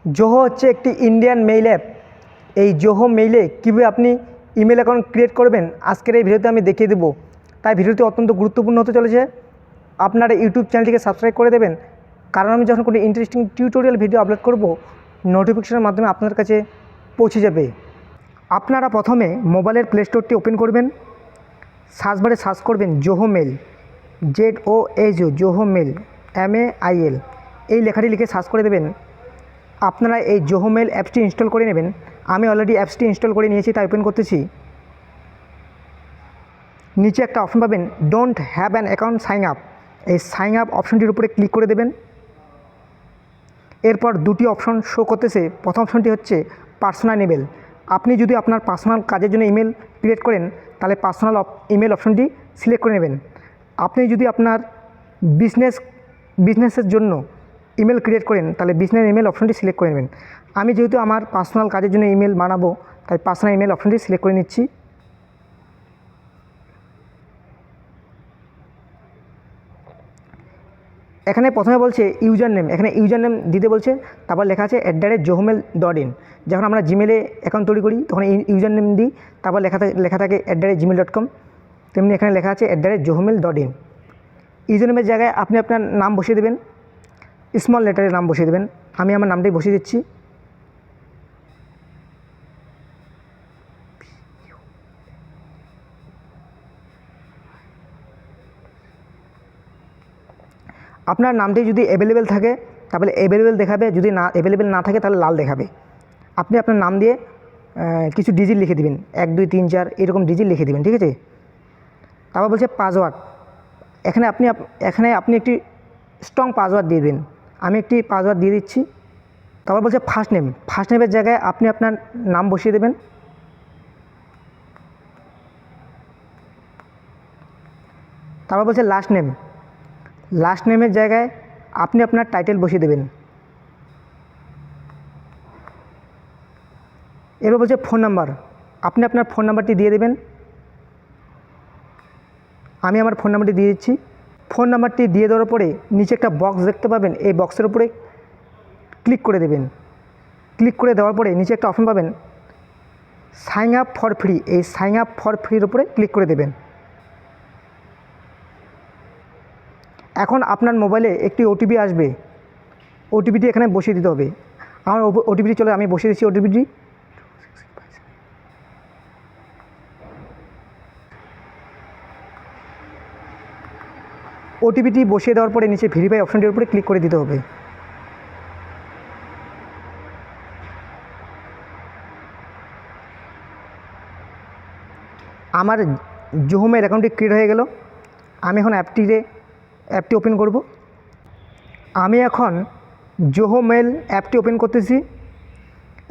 জোহো হচ্ছে একটি Indian mail app. এই জোহো মেইলে কীভাবে আপনি ইমেল অ্যাকাউন্ট ক্রিয়েট করবেন আজকের এই ভিডিওতে আমি দেখিয়ে দেবো। তাই ভিডিওটি অত্যন্ত গুরুত্বপূর্ণ হতে চলেছে। আপনারা ইউটিউব চ্যানেলটিকে সাবস্ক্রাইব করে দেবেন, কারণ আমি যখন কোনো ইন্টারেস্টিং টিউটোরিয়াল ভিডিও আপলোড করব নোটিফিকেশনের মাধ্যমে আপনার কাছে পৌঁছে যাবে। আপনারা প্রথমে মোবাইলের প্লে স্টোরটি ওপেন করবেন, সার্চ বারে সার্চ করবেন Zoho mail, ZOHO Zoho mail MAIL, এই লেখাটি লিখে সার্চ করে দেবেন। আপনারা এই জোহো মেল অ্যাপসটি ইনস্টল করে নেবেন। আমি অলরেডি অ্যাপসটি ইনস্টল করে নিয়েছি, তাই ওপেন করতেছি। নিচে একটা অপশন পাবেন don't have an account sign up, এই সাইন আপ অপশনটির উপরে ক্লিক করে দেবেন। এরপর দুটি অপশন শো করতেছে। প্রথম অপশনটি হচ্ছে পার্সোনাল ইমেল। আপনি যদি আপনার পার্সোনাল কাজের জন্য ইমেল ক্রিয়েট করেন তাহলে পার্সোনাল ইমেল অপশনটি সিলেক্ট করে নেবেন। আপনি যদি আপনার বিজনেসের জন্য ইমেল ক্রিয়েট করেন তাহলে বিজনেস ইমেল অপশনটি সিলেক্ট করে নেবেন। আমি যেহেতু আমার পার্সোনাল কাজের জন্য ইমেল বানাবো তাই পার্সোনাল ইমেল অপশনটি সিলেক্ট করে নিচ্ছি। এখানে প্রথমে বলছে ইউজার নেম, এখানে ইউজার নেম দিতে বলছে। তারপর লেখা আছে @johomel.in। যখন আমরা জিমেলে অ্যাকাউন্ট তৈরি করি তখন ইউজার নেম দিই, তারপর লেখা থাকে @gmail.com। তেমনি এখানে লেখা আছে @johomel.in। ইউজার নেমের জায়গায় আপনি আপনার নাম বসিয়ে দেবেন, স্মল লেটারের নাম বসিয়ে দেবেন। আমি আমার নামটাই বসিয়ে দিচ্ছি। আপনার নামটি যদি অ্যাভেলেবেল থাকে তাহলে অ্যাভেলেবেল দেখাবে, যদি না অ্যাভেলেবেল না থাকে তাহলে লাল দেখাবে। আপনি আপনার নাম দিয়ে কিছু ডিজিট লিখে দিবেন, 1 2 3 4 এরকম ডিজিট লিখে দিবেন, ঠিক আছে। তারপর বলছে পাসওয়ার্ড। এখানে আপনি একটি স্ট্রং পাসওয়ার্ড দিয়ে দেবেন। আমি একটি পাসওয়ার্ড দিয়ে দিচ্ছি। তারপর বলছে ফার্স্ট নেমের জায়গায় আপনি আপনার নাম বসিয়ে দেবেন। তারপর বলছে লাস্ট নেমের জায়গায় আপনি আপনার টাইটেল বসিয়ে দেবেন। এরপর বলছে ফোন নাম্বার, আপনি আপনার ফোন নাম্বারটি দিয়ে দেবেন। আমি আমার ফোন নাম্বারটি দিয়ে দিচ্ছি। ফোন নাম্বারটি দিয়ে দেওয়ার পরে নিচে একটা বক্স দেখতে পাবেন, এই বক্সের উপরে ক্লিক করে দেবেন। ক্লিক করে দেওয়ার পরে নিচে একটা অপশন পাবেন সাইন আপ ফর ফ্রি, এই সাইন আপ ফর ফ্রির উপরে ক্লিক করে দেবেন। এখন আপনার মোবাইলে একটি ওটিপি আসবে, ওটিপিটি এখানে বসিয়ে দিতে হবে। আমার ওটিপিটি চলে, আমি বসিয়ে দিচ্ছি ওটিপিটি। ওটিপিটি বসিয়ে দেওয়ার পরে নিচে ভেরিফাই অপশনটির উপরে ক্লিক করে দিতে হবে। আমার জোহো মেল অ্যাকাউন্টটি ক্রিয়েট হয়ে গেল। আমি এখন অ্যাপটি ওপেন করব। আমি এখন জোহো মেল অ্যাপটি ওপেন করতেছি।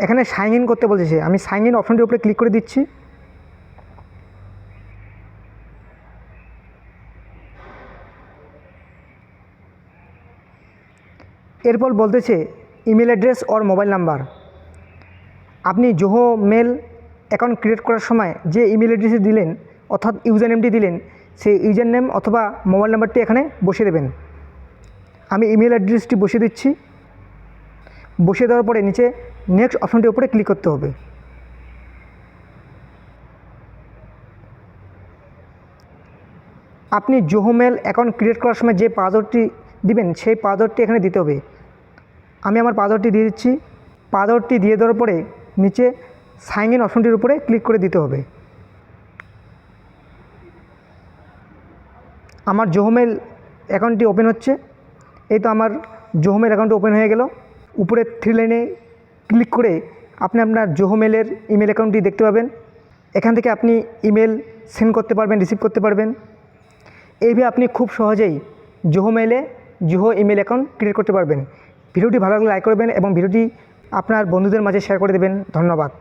এখানে সাইন ইন করতে বলতেছে, আমি সাইন ইন অপশনটির উপরে ক্লিক করে দিচ্ছি। এরপর বলতেছে ইমেল অ্যাড্রেস ওর মোবাইল নাম্বার। আপনি জোহো মেল অ্যাকাউন্ট ক্রিয়েট করার সময় যে ইমেল অ্যাড্রেসে দিলেন অর্থাৎ ইউজার নেমটি দিলেন, সেই ইউজার নেম অথবা মোবাইল নাম্বারটি এখানে বসিয়ে দেবেন। আমি ইমেল অ্যাড্রেসটি বসিয়ে দিচ্ছি। বসিয়ে দেওয়ার পরে নিচে নেক্সট অপশনটির উপরে ক্লিক করতে হবে। আপনি জোহো মেল অ্যাকাউন্ট ক্রিয়েট করার সময় যে পাসওয়ার্ডটি দিবেন সেই পাসওয়ার্ডটি এখানে দিতে হবে। আমি আমার পাসওয়ার্ডটি দিয়ে দিচ্ছি। পাসওয়ার্ডটি দিয়ে দেওয়ার পরে নিচে সাইন ইন অপশনটির উপরে ক্লিক করে দিতে হবে। আমার জোহো মেল অ্যাকাউন্টটি ওপেন হচ্ছে। এই তো আমার জোহো মেল অ্যাকাউন্টটি ওপেন হয়ে গেল। উপরে 3 লাইনে ক্লিক করে আপনি আপনার জোহো মেলের ইমেল অ্যাকাউন্টটি দেখতে পাবেন। এখান থেকে আপনি ইমেল সেন্ড করতে পারবেন, রিসিভ করতে পারবেন। এইভাবে আপনি খুব সহজেই জোহো ইমেল অ্যাকাউন্ট ক্রিয়েট করতে পারবেন। ভিডিওটি ভালো লাগলে লাইক করবেন এবং ভিডিওটি আপনার বন্ধুদের মাঝে শেয়ার করে দেবেন। ধন্যবাদ।